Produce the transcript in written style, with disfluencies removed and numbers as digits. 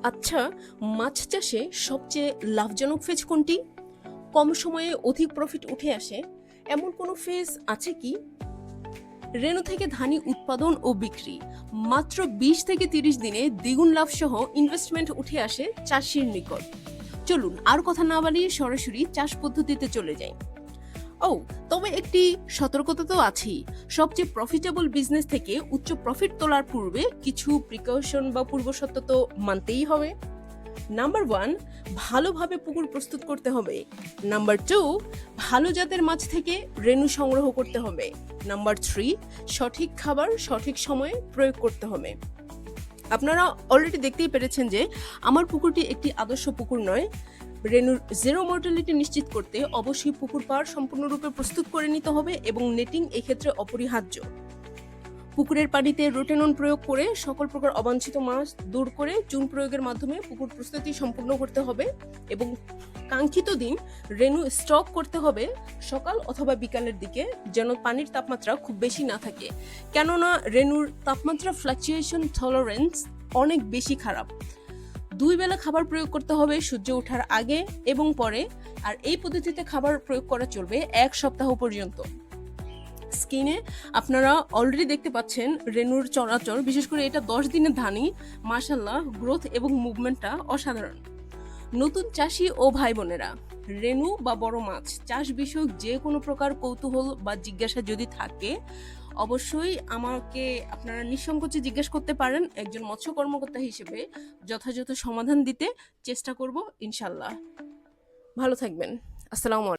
আচ্ছা, মাছ চাষে সবচেয়ে লাভজনক ফেজ কোনটি? কম সময়ে অধিক প্রফিট উঠে আসে এমন কোনো ফেজ আছে কি? রেণু থেকে ধানি উৎপাদন ও বিক্রি মাত্র 20 থেকে 30 দিনে দ্বিগুণ লাভ সহ ইনভেস্টমেন্ট উঠে আসে চাষির নিকট। চলুন আর কথা না বাড়িয়ে সরাসরি চাষ পদ্ধতিতে চলে যাই। ও, তবে একটি সতর্কতা তো আছেই। সবচেয়ে প্রফিটেবল বিজনেস থেকে উচ্চ প্রফিট তোলার পূর্বে কিছু প্রিকশন বা পূর্বশর্ত তো মানতেই হবে। নাম্বার 1, ভালোভাবে পুকুর প্রস্তুত করতে হবে। নাম্বার 2, ভালো জাতের মাছ থেকে রেণু সংগ্রহ করতে হবে। নাম্বার 3, সঠিক খাবার সঠিক সময়ে প্রয়োগ করতে হবে। আপনারা অলরেডি দেখতেই পেরেছেন যে আমার পুকুরটি একটি আদর্শ পুকুর নয়। রেণুর জিরো মর্টালিটি নিশ্চিত করতে অবশ্যই পুকুর পাড় সম্পূর্ণরূপে প্রস্তুত করে নিতে হবে এবং নেটিং এক্ষেত্রে অপরিহার্য। পুকুরের পানিতে রোটেনন প্রয়োগ করে সকল প্রকার অবাঞ্ছিত মাছ দূর করে চুন প্রয়োগের মাধ্যমে পুকুর প্রস্তুতি সম্পূর্ণ করতে হবে এবং কাঙ্ক্ষিত দিন রেণু স্টক করতে হবে সকাল অথবা বিকালের দিকে, যেন পানির তাপমাত্রা খুব বেশি না থাকে, কেননা রেণুর তাপমাত্রা ফ্লাকচুয়েশন টলারেন্স অনেক বেশি খারাপ। 2 বেলা খাবার প্রয়োগ করতে হবে সূর্য ওঠার আগে এবং পরে, আর এই পদ্ধতিতে খাবার প্রয়োগ করা চলবে 1 সপ্তাহ পর্যন্ত। স্ক্রিনে আপনারা অলরেডি দেখতে পাচ্ছেন রেণুর চলাচল, বিশেষ করে এটা 10 দিনের ধানি। মাশাআল্লাহ, গ্রোথ এবং মুভমেন্টটা অসাধারণ। নতুন চাষি ও ভাই বোনেরা, রেণু বা বড় মাছ চাষ বিষয়ক যে কোনো প্রকার কৌতূহল বা জিজ্ঞাসা যদি থাকে অবশ্যই আমাকে আপনারা নিঃসংকোচে জিজ্ঞাসা করতে পারেন। একজন মৎস্য কর্মকর্তা হিসেবে যথাযথ সমাধান দিতে চেষ্টা করব ইনশাল্লাহ। ভালো থাকবেন। আসসালামু আলাইকুম।